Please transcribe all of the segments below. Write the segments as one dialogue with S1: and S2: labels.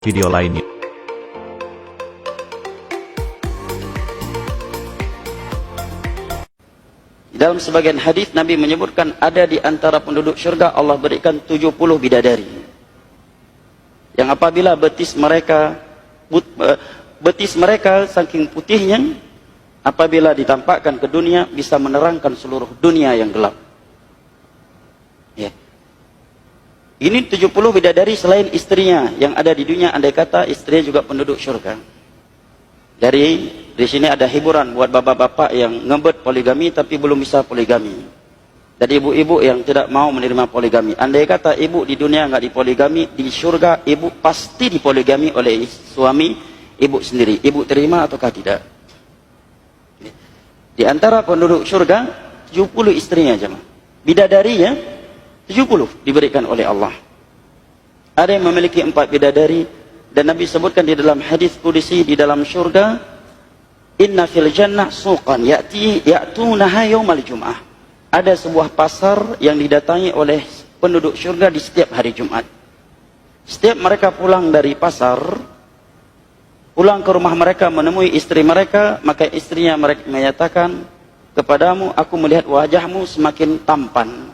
S1: video lainnya.
S2: Dalam sebagian hadis Nabi menyebutkan ada di antara penduduk syurga Allah berikan 70 bidadari. Yang apabila betis mereka saking putihnya, apabila ditampakkan ke dunia bisa menerangkan seluruh dunia yang gelap. Ya. Ini 70 bidadari selain istrinya yang ada di dunia, andai kata istrinya juga penduduk syurga. Di sini ada hiburan buat bapak-bapak yang ngebet poligami tapi belum bisa poligami. Dan ibu-ibu yang tidak mau menerima poligami. Andai kata ibu di dunia nggak dipoligami, di surga ibu pasti dipoligami oleh suami ibu sendiri. Ibu terima ataukah tidak? Di antara penduduk surga 70 istrinya jemaah. Bidadarinya 70 diberikan oleh Allah. Ada yang memiliki 4 bidadari, dan Nabi sebutkan di dalam hadis qudsi di dalam surga, inna fil jannah suqan ya'tunaha yaumal jum'ah. Ada sebuah pasar yang didatangi oleh penduduk surga di setiap hari Jumat. Setiap mereka pulang dari pasar, pulang ke rumah mereka menemui istri mereka, maka istrinya mereka menyatakan, kepadamu aku melihat wajahmu semakin tampan.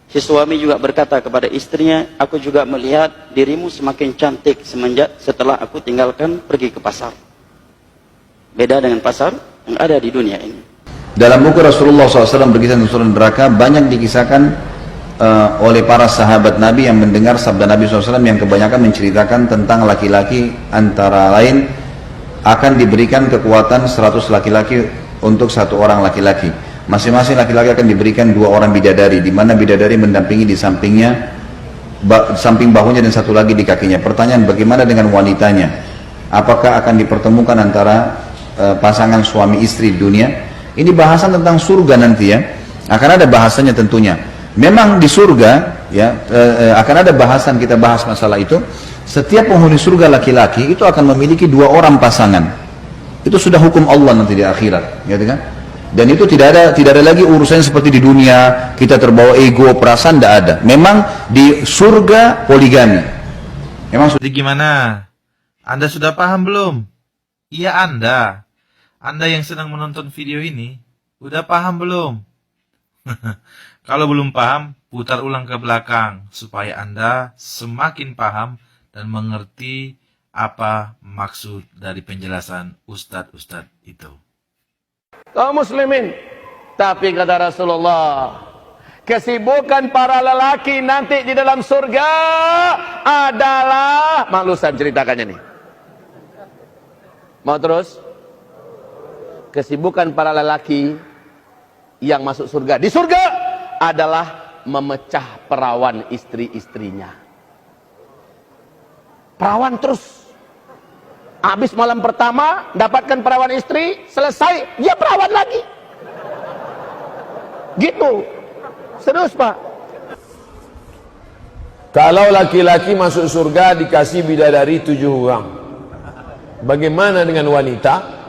S2: Si suami juga berkata kepada istrinya, aku juga melihat dirimu semakin cantik setelah aku tinggalkan pergi ke pasar. Beda dengan pasar yang ada di dunia ini.
S3: Dalam buku Rasulullah SAW berkisah tentang surga neraka, banyak dikisahkan oleh para sahabat Nabi yang mendengar sabda Nabi SAW yang kebanyakan menceritakan tentang laki-laki, antara lain akan diberikan kekuatan 100 laki-laki untuk 1 orang laki-laki. Masing-masing laki-laki akan diberikan 2 orang bidadari, di mana bidadari mendampingi di sampingnya, samping bahunya, dan 1 lagi di kakinya. Pertanyaan, bagaimana dengan wanitanya? Apakah akan dipertemukan antara pasangan suami istri di dunia? Ini bahasan tentang surga nanti ya. Akan ada bahasanya tentunya. Memang di surga ya akan ada bahasan, kita bahas masalah itu. Setiap penghuni surga laki-laki itu akan memiliki 2 orang pasangan. Itu sudah hukum Allah nanti di akhirat, gitu kan? Dan itu tidak ada lagi urusan seperti di dunia kita terbawa ego, perasaan, tidak ada. Memang di surga poligami. Memang
S4: Jadi gimana? Anda sudah paham belum? Iya Anda. Anda yang sedang menonton video ini, udah paham belum? Kalau belum paham, putar ulang ke belakang supaya Anda semakin paham dan mengerti apa maksud dari penjelasan ustadz-ustadz itu.
S5: Kaum muslimin, tapi kata Rasulullah, kesibukan para lelaki nanti di dalam surga adalah, malu saya ceritakannya nih. Mau terus? Kesibukan para lelaki yang masuk surga di surga adalah memecah perawan istri-istrinya. Perawan terus. Habis malam pertama dapatkan perawan istri, selesai dia perawan lagi. Gitu. Serius Pak. Kalau laki-laki masuk surga dikasih bidadari 7 orang. Bagaimana dengan wanita?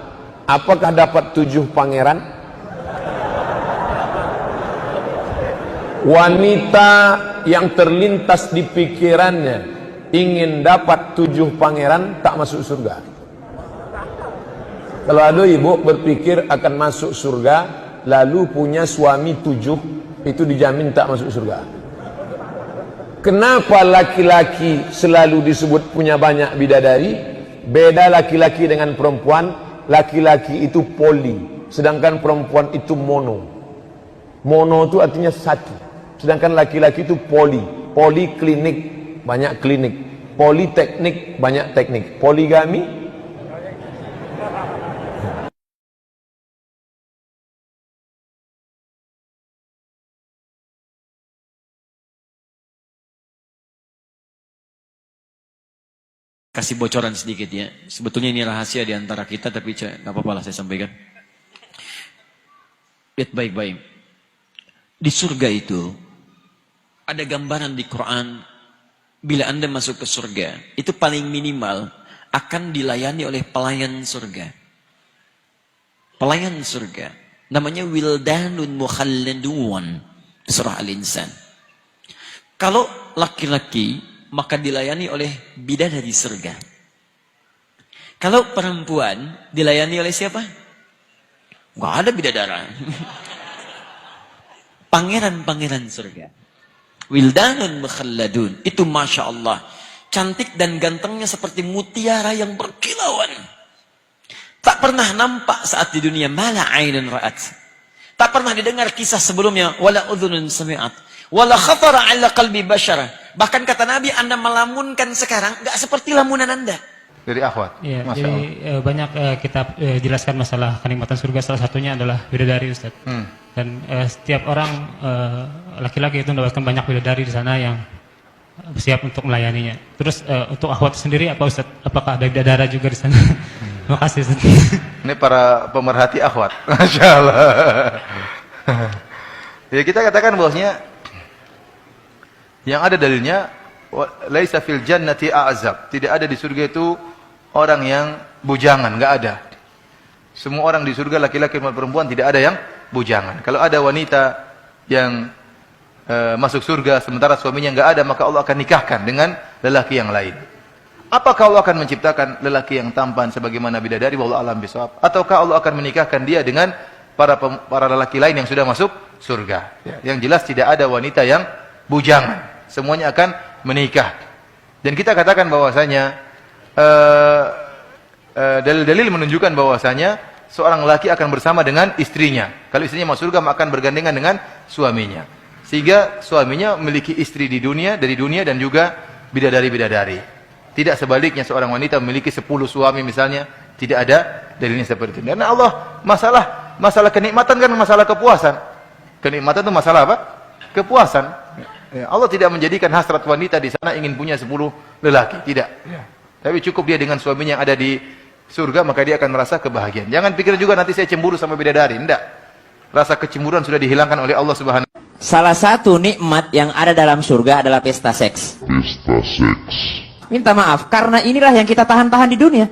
S5: Apakah dapat 7 pangeran? Wanita yang terlintas di pikirannya ingin dapat 7 pangeran tak masuk surga. Kalau ada ibu berpikir akan masuk surga lalu punya suami 7, itu dijamin tak masuk surga. Kenapa laki-laki selalu disebut punya banyak bidadari? Beda laki-laki dengan perempuan. Laki-laki itu poli, sedangkan perempuan itu mono. Mono itu artinya satu, sedangkan laki-laki itu poli. Poliklinik, banyak klinik. Politeknik, banyak teknik. Poligami,
S6: kasih bocoran sedikit ya. Sebetulnya ini rahasia di antara kita, tapi nggak apa-apa lah saya sampaikan. Lihat baik-baik. Di surga itu ada gambaran di Quran, bila Anda masuk ke surga, itu paling minimal akan dilayani oleh pelayan surga. Pelayan surga. Namanya wildanun mukhalladun. Surah Al-Insan. Kalau laki-laki maka dilayani oleh bidadari surga. Kalau perempuan dilayani oleh siapa? Gak ada bidadara. Pangeran-pangeran surga. Wildanun mukhalladun. Itu Masya Allah. Cantik dan gantengnya seperti mutiara yang berkilauan. Tak pernah nampak saat di dunia. Mala ainun ra'at. Tak pernah didengar kisah sebelumnya. Wala udhunun sami'at. Wala khatara ala qalbi bashara. Bahkan kata Nabi, Anda melamunkan sekarang gak seperti lamunan Anda.
S1: Dari akhwat.
S7: Iya, jadi banyak kita jelaskan masalah kenikmatan surga, salah satunya adalah bidadari, Ustaz. Dan setiap orang laki-laki itu mendapatkan banyak bidadari di sana yang siap untuk melayaninya. Terus untuk akhwat sendiri apa, Ustaz? Apakah ada bidadara juga di sana? Terima kasih, Ustaz.
S1: Ini para pemerhati akhwat. Masya Allah. Ya, kita katakan bahwasanya yang ada dalilnya, laisa fil jannati a'zab. Tidak ada di surga itu orang yang bujangan, enggak ada. Semua orang di surga, laki-laki dan perempuan, tidak ada yang bujangan. Kalau ada wanita yang masuk surga sementara suaminya enggak ada, maka Allah akan nikahkan dengan lelaki yang lain. Apakah Allah akan menciptakan lelaki yang tampan sebagaimana bidadari, wallahu alam bisawab, ataukah Allah akan menikahkan dia dengan para lelaki lain yang sudah masuk surga? Yang jelas tidak ada wanita yang bujangan. Semuanya akan menikah. Dan kita katakan bahwasanya dalil-dalil menunjukkan bahwasanya seorang lelaki akan bersama dengan istrinya. Kalau istrinya masuk surga, maka akan bergandengan dengan suaminya. Sehingga suaminya memiliki istri dari dunia dan juga bidadari-bidadari. Tidak sebaliknya seorang wanita memiliki 10 suami misalnya, tidak ada dalilnya seperti itu. Karena Allah masalah kenikmatan kan masalah kepuasan. Kenikmatan itu masalah apa? Kepuasan. Ya, Allah tidak menjadikan hasrat wanita di sana ingin punya 10 lelaki, tidak. Tapi cukup dia dengan suaminya yang ada di surga, maka dia akan merasa kebahagiaan. Jangan pikir juga nanti saya cemburu sama bidadari, tidak. Rasa kecemburuan sudah dihilangkan oleh Allah Subhanahu.
S8: Salah satu nikmat yang ada dalam surga adalah pesta seks.
S9: Pesta seks.
S8: Minta maaf, karena inilah yang kita tahan-tahan di dunia.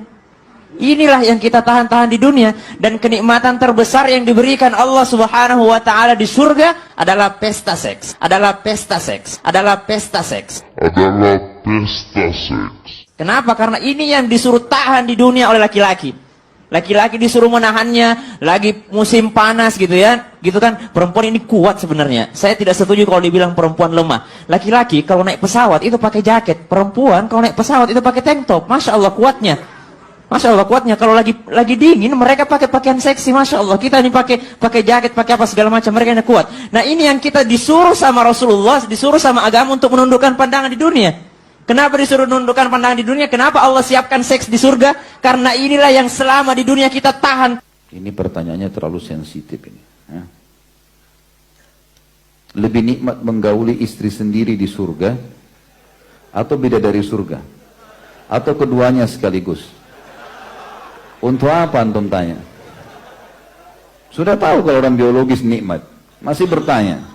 S8: Inilah yang kita tahan-tahan di dunia. Dan kenikmatan terbesar yang diberikan Allah Subhanahu wa ta'ala di surga adalah pesta seks. Adalah pesta seks. Adalah pesta seks.
S9: Adalah pesta seks.
S8: Kenapa? Karena ini yang disuruh tahan di dunia oleh laki-laki. Laki-laki disuruh menahannya, lagi musim panas gitu ya. Gitu kan, perempuan ini kuat sebenarnya. Saya tidak setuju kalau dibilang perempuan lemah. Laki-laki kalau naik pesawat itu pakai jaket. Perempuan kalau naik pesawat itu pakai tank top. Masya Allah kuatnya. Masya Allah kuatnya. Kalau lagi dingin mereka pakai pakaian seksi. Masya Allah, kita ini pakai jaket, pakai apa segala macam, mereka ini kuat. Nah ini yang kita disuruh sama Rasulullah, disuruh sama agama untuk menundukkan pandangan di dunia. Kenapa disuruh menundukkan pandangan di dunia? Kenapa Allah siapkan seks di surga? Karena inilah yang selama di dunia kita tahan.
S3: Ini pertanyaannya terlalu sensitif ini. Ya. Lebih nikmat menggauli istri sendiri di surga atau bidadari surga? Atau keduanya sekaligus? Untuk apa antum tanya? Sudah tahu kalau orang biologis nikmat, masih bertanya.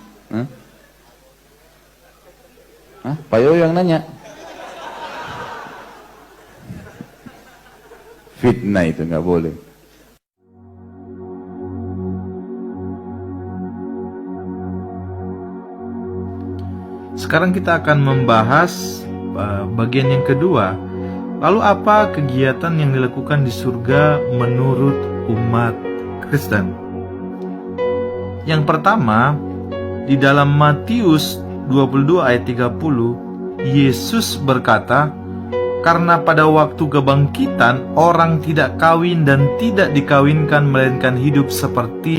S3: Pak Yoyo yang nanya. Fitnah itu nggak boleh.
S4: Sekarang kita akan membahas bagian yang kedua. Lalu apa kegiatan yang dilakukan di surga menurut umat Kristen? Yang pertama, di dalam Matius 22 ayat 30, Yesus berkata, "Karena pada waktu kebangkitan orang tidak kawin dan tidak dikawinkan melainkan hidup seperti